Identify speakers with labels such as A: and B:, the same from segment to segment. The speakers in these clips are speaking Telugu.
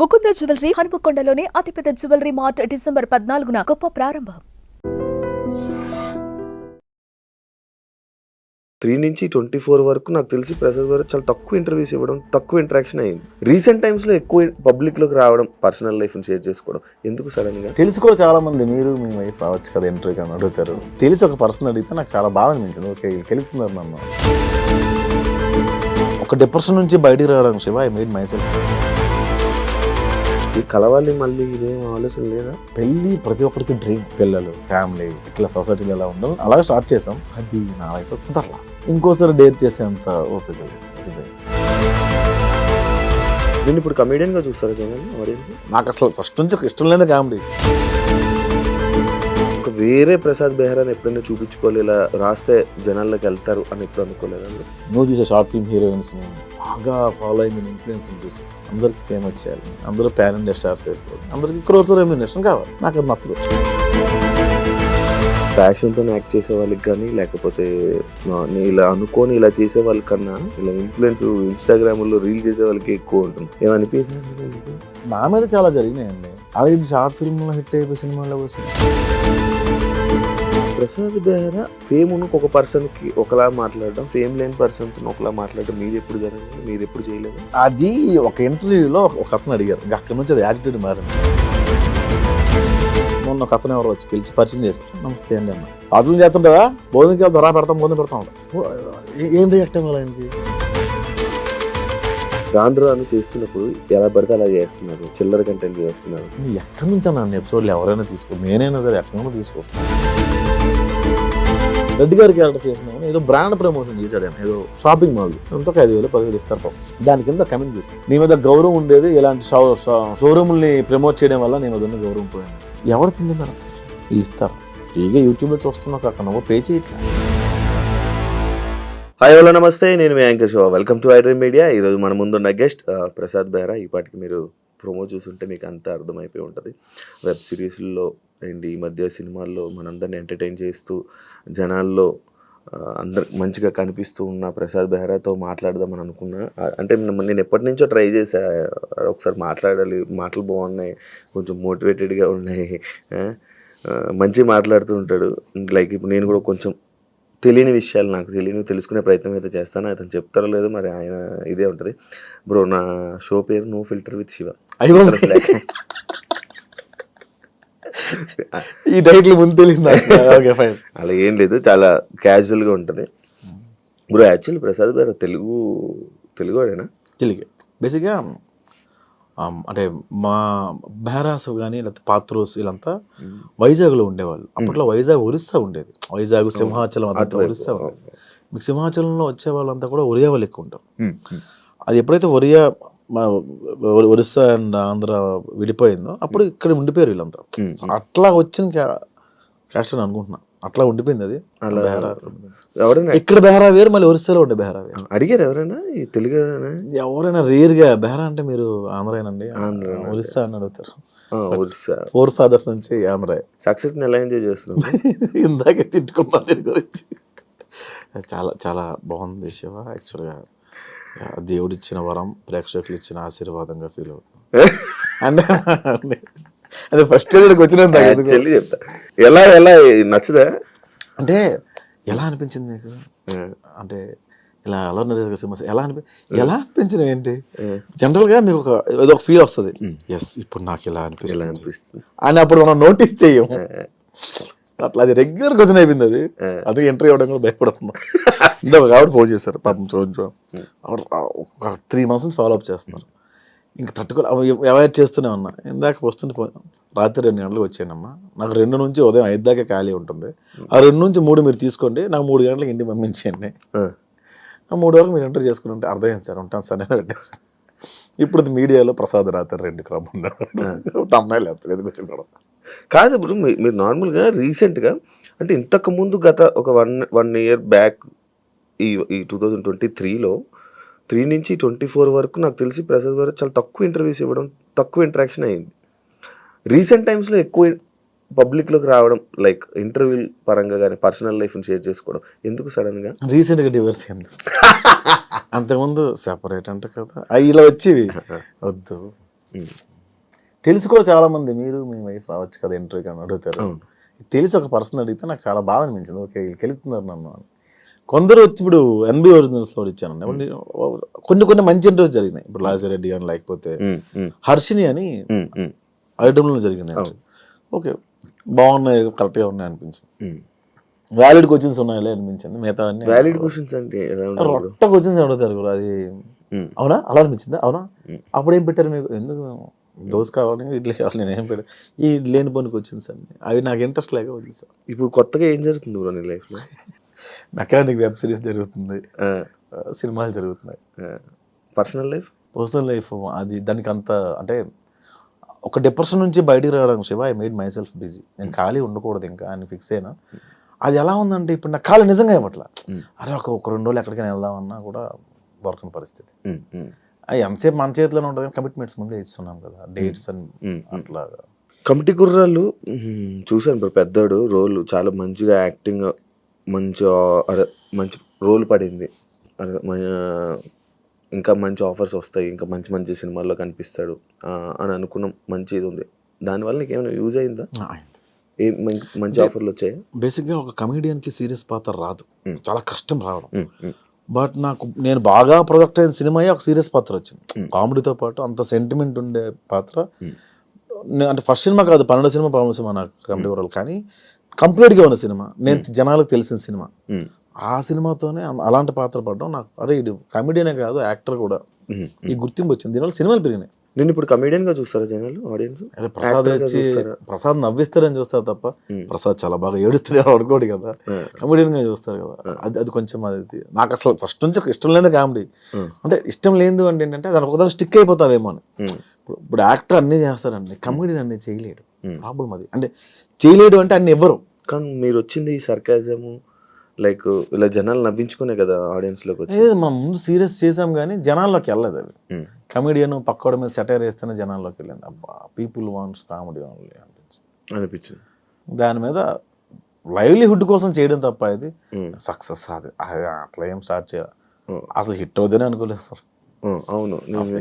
A: ముకుంద జ్యువెలరీ హనుమకొండలోని అతిపెద్ద జ్యువెలరీ మార్ట్ డిసెంబర్ 14న గొప్ప ప్రారంభం.
B: 3 నుంచి 24 వరకు నాకు తెలిసి ప్రసాద్ గారు చాలా తక్కువ ఇంటర్వ్యూస్ ఇవ్వడం, తక్కువ ఇంటరాక్షన్ అయింది. రీసెంట్ టైమ్స్లో ఎక్కువ పబ్లిక్లోకి రావడం, పర్సనల్ లైఫ్ని షేర్ చేసుకోవడం ఎందుకు సడన్గా?
C: తెలిసి కూడా చాలా మంది మీరు మీ వైఫ్ రావచ్చు కదా ఇంటర్వ్యూకి అని అడుగుతారు. తెలిసి ఒక పర్సన్ అడిగితే నాకు చాలా బాధ అనిపించింది. ఓకే గెలుపుతున్నారు నన్ను. ఒక డిప్రెషన్ నుంచి బయటికి రావడం Shiva I made my self.
B: ఈ కలవాలి మళ్ళీ ఇదేం ఆలోచన లేదా?
C: పెళ్ళి ప్రతి ఒక్కరికి డ్రీమ్. పిల్లలు, ఫ్యామిలీ, ఇట్లా సొసైటీలో ఎలా ఉండాలి అలాగే స్టార్ట్ చేసాం. అది నా వైపు కుదరలా. ఇంకోసారి డేర్ చేసేంత ఓపిక లేదు.
B: నేను ఇప్పుడు కమెడియన్గా చూస్తారు కదా ఆడియన్స్.
C: నాకు అసలు ఫస్ట్ నుంచి ఇష్టం లేదు కామెడీ.
B: ఒక వేరే ప్రసాద్ బెహ్రాని ఎప్పుడైనా చూపించుకోవాలి, ఇలా రాస్తే జనాల్లోకి వెళ్తారు అని ఎప్పుడు అనుకోలేదండి?
C: నువ్వు చూసే షార్ట్ ఫిల్మ్ హీరోయిన్స్ని బాగా ఫాలో అయిన ఇన్ఫ్లుయెన్స్ని చూసి అందరికి ఫేమస్ చేయాలి, అందరూ ప్యాన్ ఇండియా స్టార్స్ అయిపోవాలి, అందరికి క్రోర్స్ రెమ్యునరేషన్ కావాలి. నాకు అది నచ్చదు.
B: ప్యాషన్తో యాక్ట్ చేసే వాళ్ళకి కానీ, లేకపోతే ఇలా అనుకోని ఇలా చేసే వాళ్ళకన్నా ఇలా ఇన్ఫ్లుయెన్స్ ఇన్స్టాగ్రామ్లో రీల్ చేసే వాళ్ళకి ఎక్కువ ఉంటుంది. ఏమనిపించింది?
C: నా మీద చాలా జరిగినాయండి. అలాగే షార్ట్ ఫిల్మ్లో హిట్ అయిపోయి సినిమాలో వచ్చింది.
B: ప్రసాద్ బెహ్రా ఫేమ్ ఉన్న ఒక పర్సన్కి ఒకలా మాట్లాడడం, ఫేమ్ లేని పర్సన్తో ఒకలా మాట్లాడడం మీరు ఎప్పుడు జరిగింది? మీరు ఎప్పుడు చేయలేదు?
C: అది ఒక ఇంటర్వ్యూలో ఒక అతను అడిగారు, అక్కడి నుంచి అది యాటిట్యూడ్ మారింది. మొన్న ఒక అతను ఎవరు వచ్చి పిలిచి పరిచయం చేశారు. నమస్తే అండి అన్న, అర్థం చేస్తుంటావా? భోజనంకి వెళ్తాం, రా పెడతాం, భోజనం పెడతాం. ఏం రియాక్ట్ అవ్వాలి ఆయనకి?
B: రాను చేస్తున్నప్పుడు ఎలా పడితే అలా చేస్తున్నారు, చిల్లర కంటెంట్ చేస్తున్నారు.
C: ఎక్కడి నుంచి నన్ను ఎపిసోడ్లు ఎవరైనా తీసుకోండి, నేనైనా సరే ఎక్కడైనా తీసుకొస్తాను. రెడ్డి గారి క్యారెక్టర్ చేసినా ఏదో బ్రాండ్ ప్రమోషన్ చేశాడు ఆయన, ఏదో షాపింగ్ మాల్ ఎంతో 5,000 10,000 ఇస్తారు పాపం. దాని కింద కమెంట్ చేశాను, నీ మీద గౌరవం ఉండేది ఇలాంటి షోరూముల్ని ప్రమోట్ చేయడం వల్ల నీ మీద ఉన్న గౌరవం పోయింది. ఎవరు తిండి మేడం వీళ్ళు ఇస్తారు? ఫ్రీగా యూట్యూబ్లో చూస్తున్నావు కాక నువ్వు పే చేయట్లా.
B: హాయ్ హలో నమస్తే, నేను మీ anchor Shiva. Welcome to iDream Media. ఈరోజు మన ముందున్న గెస్ట్ ప్రసాద్ బెహ్రా. ఈ పాటికి మీరు ప్రోమో చూస్తుంటే మీకు అంతా అర్థమైపోయి ఉంటుంది. వెబ్ సిరీస్లో అండ్ ఈ మధ్య సినిమాల్లో మనందరిని ఎంటర్టైన్ చేస్తూ జనాల్లో అందరు మంచిగా కనిపిస్తూ ఉన్న ప్రసాద్ బెహ్రాతో మాట్లాడదామని అనుకున్నా. అంటే నేను ఎప్పటి నుంచో ట్రై చేశా, ఒకసారి మాట్లాడాలి, మాటలు బాగున్నాయి, కొంచెం మోటివేటెడ్గా ఉన్నాయి, మంచిగా మాట్లాడుతూ ఉంటాడు. లైక్ ఇప్పుడు నేను కూడా కొంచెం తెలియని విషయాలు నాకు తెలుసుకునే ప్రయత్నం అయితే చేస్తాను. అతను చెప్తారో లేదో మరి, ఆయన ఇదే ఉంటుంది. బ్రో, నా షో పేరు నో ఫిల్టర్ విత్ శివ.
C: ఈ టైటిల్ ముందు తెలియదు.
B: అలా ఏం లేదు, చాలా క్యాజువల్గా ఉంటుంది. బ్రో యాక్చువల్లీ ప్రసాద్ గారు తెలుగువాడేనా?
C: తెలుగే బేసిక్గా. అంటే మా బెహ్రాస్ కానీ లేకపోతే పాత్రోస్ వీళ్ళంతా వైజాగ్లో ఉండేవాళ్ళు. అప్పట్లో వైజాగ్ ఒరిస్సా ఉండేది. వైజాగ్, సింహాచలం అదంతా ఒరిస్సా ఉండేది. మీకు సింహాచలంలో వచ్చే వాళ్ళంతా కూడా ఒరియా వాళ్ళు ఎక్కువ ఉంటారు. అది ఎప్పుడైతే ఒరిస్సా అండ్ ఆంధ్ర విడిపోయిందో అప్పుడు ఇక్కడ ఉండిపోయారు వీళ్ళంతా. అట్లా వచ్చిన క్యాస్ట్ అని అనుకుంటున్నా, అట్లా ఉండిపోయింది అది. ఇక్కడ బెహ్రా వేరు, మళ్ళీ ఒరిస్సాలో ఉండే బెహ్రా వేరు.
B: అడిగారు ఎవరైనా ఈ తెలుగు
C: ఎవరైనా రేర్గా బెహ్రా అంటే మీరు ఆంధ్రానండి, ఒరిస్సా అని అడుగుతారు. 4 ఫాదర్స్ నుంచి ఆంధ్ర.
B: సక్సెస్ ఎలా ఎంజాయ్ చేస్తున్నాం?
C: ఇందాకే తిట్టుకున్నా దీని గురించి. చాలా చాలా బాగుంది శివ. యాక్చువల్గా దేవుడిచ్చిన వరం, ప్రేక్షకులు ఇచ్చిన ఆశీర్వాదంగా ఫీల్ అవుతుంది. అంటే అదే ఫస్ట్ వచ్చినంత
B: చెప్తా. ఎలా నచ్చదా?
C: అంటే ఎలా అనిపించింది మీకు? అంటే ఇలా ఎలా అనిపించింది ఏంటి? జనరల్గా మీకు ఏదో ఒక ఫీల్ వస్తుంది, ఎస్ ఇప్పుడు నాకు ఇలా అనిపిస్తుంది అని. అప్పుడు మనం నోటీస్ చెయ్యం. అట్లా అది రెగ్యులర్ క్వశ్చన్ అయిపోయింది అది. అది ఎంట్రీ అవ్వడం కూడా భయపడుతున్నాం. ఇందాక కాబట్టి ఫోన్ చేశారు పాపం. ఒక 3 months నుంచి ఫాలో అప్ చేస్తున్నారు. ఇంకా అవాయిడ్ చేస్తూనే ఉన్నా. ఇందాక వస్తుంది ఫోన్, రాత్రి 2 గంటలకు వచ్చానమ్మా, నాకు 2 నుంచి ఉదయం 5 దాకా ఖాళీ ఉంటుంది, ఆ 2 నుంచి 3 మీరు తీసుకోండి, నాకు 3 గంటలకు ఇంటికి పంపించండి, ఆ 3 వరకు మీరు ఎంటర్ చేసుకుని ఉంటే అర్థమైంది సార్, ఉంటాను సార్ నేను పెట్టేస్తాను. ఇప్పుడు మీడియాలో ప్రసాద్ రాత్రి 2 క్రమం అమ్మాయిలు లేకపోతే ఎందుకు వచ్చిన
B: కాదు. ఇప్పుడు మీరు నార్మల్గా రీసెంట్గా అంటే ఇంతకు ముందు గత ఒక 1 year బ్యాక్ ఈ 2023లో 3 నుంచి 24 వరకు నాకు తెలిసి ప్రసాద్ గారు చాలా తక్కువ ఇంటర్వ్యూస్ ఇవ్వడం, తక్కువ ఇంటరాక్షన్ అయింది. రీసెంట్ టైమ్స్లో ఎక్కువ పబ్లిక్లోకి రావడం, లైక్ ఇంటర్వ్యూ పరంగా కానీ పర్సనల్ లైఫ్ని షేర్ చేసుకోవడం ఎందుకు సడన్గా?
C: రీసెంట్గా డివర్స్ అయింది. అంతకుముందు సెపరేట్ అంటే కదా ఇలా వచ్చేవి, వద్దు తెలిసి కూడా చాలా మంది మీరు మీ వైఫ్ రావచ్చు కదా ఇంటర్వ్యూకి అని అడుగుతారు. తెలిసి ఒక పర్సన్ అడిగితే నాకు చాలా బాధ అనిపించింది. ఓకే వీళ్ళు గెలుపుతున్నారు నన్ను అని. కొందరు వచ్చి ఇప్పుడు ఎన్బి ఒరిజినల్స్లో ఇచ్చానండి. కొన్ని మంచి ఇంటర్వ్యూస్ జరిగినాయి. ఇప్పుడు లాజిరెడ్డి అని లేకపోతే హర్షిని అని ఐటమ్లో జరిగింది. ఓకే బాగున్నాయి, కరెక్ట్గా ఉన్నాయి అనిపించింది. వ్యాలిడ్ క్వశ్చన్స్ ఉన్నాయిలే అనిపించింది. మిగతా అన్ని
B: వ్యాలిడ్ క్వశ్చన్స్ అంటే
C: రొట్ట క్వశ్చన్స్ అడుగుతారు కూడా. అది అవునా అలా అనిపించిందా? అవునా అప్పుడు ఏం పెట్టారు మీకు? ఎందుకు దోశ కావాలి, ఇడ్లీ కావాలి, నేను ఏం పెట్టాను ఈ లేని పనికి క్వశ్చన్స్ అన్ని. అవి నాకు ఇంట్రెస్ట్ లేక వదిలేసాను.
B: ఇప్పుడు కొత్తగా ఏం జరుగుతుంది బ్రో నీ లైఫ్లో?
C: మెకానిక్ వెబ్ సిరీస్ జరుగుతుంది, సినిమాలు జరుగుతున్నాయి.
B: పర్సనల్
C: లైఫ్ అది దానికి అంత అంటే ఒక డిప్రెషన్ నుంచి బయటికి రావడానికి Shiva I made my self busy. నేను ఖాళీ ఉండకూడదు ఇంకా అని ఫిక్స్ అయినా. అది ఎలా ఉందంటే ఇప్పుడు నాకు ఖాళీ నిజంగా ఇవ్వట్లా. అరే ఒక 2 రోజులు ఎక్కడికైనా వెళ్దామన్నా కూడా దొరకని పరిస్థితి. అది ఎంతసేపు మన చేతిలోనే ఉంటుంది కానీ కమిట్మెంట్స్ ముందే ఇస్తున్నాం కదా, డేట్స్ అని అట్లాగా.
B: కమిటీ కుర్రాళ్ళు చూశాను బ్రో, పెద్దోడు రోల్ చాలా మంచిగా యాక్టింగ్, మంచి రోల్ పడింది. ఇంకా మంచి ఆఫర్స్ వస్తాయి, ఇంకా మంచి మంచి సినిమాల్లో కనిపిస్తాడు అని అనుకున్నాం. మంచి ఇది ఉంది. దానివల్ల నీకు ఏమైనా యూజ్ అయిందా? మంచి ఆఫర్లు వచ్చాయి.
C: బేసిక్గా ఒక కమెడియన్కి సీరియస్ పాత్ర రాదు, చాలా కష్టం రావడం. బట్ నేను బాగా ప్రొజెక్ట్ అయిన సినిమా ఒక సీరియస్ పాత్ర వచ్చింది. కామెడీతో పాటు అంత సెంటిమెంట్ ఉండే పాత్ర. అంటే ఫస్ట్ సినిమా కాదు, 12 సినిమా నాకు కమెడీ వరల్, కానీ కంప్లీట్గా ఉన్న సినిమా, నేను జనాలకు తెలిసిన సినిమా. ఆ సినిమాతోనే అలాంటి పాత్ర పడడం నాకు అరే ఇది కమెడియనే కాదు యాక్టర్ కూడా ఈ గుర్తింపు వచ్చింది. దీనివల్ల సినిమాలు పెరిగినాయి.
B: నేను ఇప్పుడు కమెడియన్ గా చూస్తారా జనాలు, ఆడియన్స్?
C: అరే ప్రసాద్ నవ్విస్తారని చూస్తారు తప్ప ప్రసాద్ చాలా బాగా ఏడుస్తాడు అనుకోడు కదా, కమెడియన్ గా చూస్తారు కదా. అది కొంచెం అది నాకు అసలు ఫస్ట్ నుంచి ఇష్టం లేదు కామెడీ. అంటే ఇష్టం లేదు అంటే ఏంటంటే దాని ఒకదాని స్టిక్ అయిపోతావేమో అని. ఇప్పుడు యాక్టర్ అన్నీ చేస్తారండి, కమెడియన్ అన్నీ చేయలేడు. ప్రాబ్లం అది. అంటే చేయలేడు అంటే అన్ని ఇవ్వరు.
B: కానీ మీరు వచ్చింది ఈ సర్కాజము లైక్ ఇలా జనాలు నవ్వించుకునే కదా ఆడియన్స్ లోకి వచ్చి.
C: మనం ముందు సీరియస్ చేసాం కానీ జనాల్లోకి వెళ్ళదు. అవి కమెడియన్ పక్కోడ మీద సెటైర్ వేస్తేనే జనాల్లోకి వెళ్ళింది. అబ్బా పీపుల్ వాంట్స్ కామెడీ ఓన్లీ
B: అనిపించింది.
C: దాని మీద లైవ్లీహుడ్ కోసం చేయడం తప్ప ఇది సక్సెస్ అది అట్లా ఏం స్టార్ట్ చేయాలి. అసలు హిట్ అవుతుందని అనుకోలేదు సార్.
B: అవును,
C: అసలు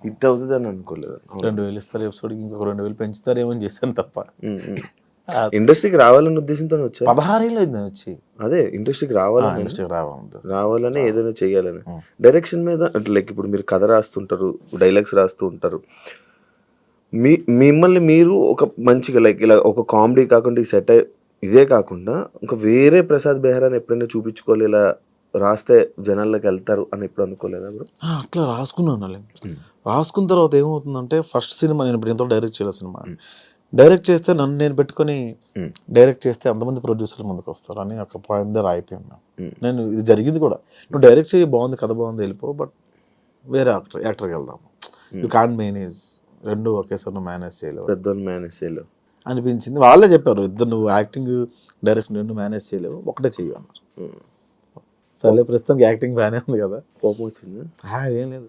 B: హిట్ అవుతుంది అని అనుకోలేదు.
C: 2000 ఇస్తారు ఎపిసోడ్కి, ఇంకొక 2000 పెంచుతారేమో అని చేశాను తప్ప.
B: ఇండస్ట్రీకి రావాలన్న ఉద్దేశంతో వచ్చా.
C: 16 ఏళ్ళు అయింది వచ్చి.
B: అదే ఇండస్ట్రీకి రావాలని ఏదైనా చెయ్యాలని. డైరెక్షన్ మీద అంటే లైక్ ఇప్పుడు మీరు కథ రాస్తుంటారు, డైలాగ్స్ రాస్తూ ఉంటారు. మిమ్మల్ని మీరు ఒక మంచిగా లైక్ ఇలా ఒక కామెడీ కాకుండా ఈ సెట్ ఇదే కాకుండా ఇంకా వేరే ప్రసాద్ బెహ్రాని ఎప్పుడైనా చూపించుకోవాలి, ఇలా రాస్తే జనాల్లోకి వెళ్తారు అని ఎప్పుడు అనుకోలేదా బ్రో?
C: అట్లా రాసుకున్నాను. రాసుకున్న తర్వాత ఏమవుతుందంటే ఫస్ట్ సినిమా నేను ఇప్పుడు ఎంతో డైరెక్ట్ చేయాలి సినిమా. డైరెక్ట్ చేస్తే నన్ను నేను పెట్టుకొని డైరెక్ట్ చేస్తే అంతమంది ప్రొడ్యూసర్లు ముందుకు వస్తారు అని ఒక పాయింట్ దగ్గర అయిపోయాను. నేను ఇది జరిగింది కూడా, నువ్వు డైరెక్ట్ చేయి బాగుంది, కథ బాగుంది, వెళ్ళిపో, బట్ వేరే యాక్టర్కి వెళ్దాము. యూ కాంట్ మేనేజ్, రెండు ఒకేసారి నువ్వు మేనేజ్ చేయలేవు,
B: పెద్దోళ్ళు మేనేజ్ చేయలేవు
C: అనిపించింది. వాళ్ళే చెప్పారు, ఇద్దరు నువ్వు యాక్టింగ్ డైరెక్షన్ రెండు మేనేజ్ చేయలేవు, ఒకటే చెయ్యి అన్నారు. సర్లే ప్రస్తుతానికి యాక్టింగ్ బాగానే ఉంది కదా.
B: కోపం వచ్చింది
C: ఏం లేదు.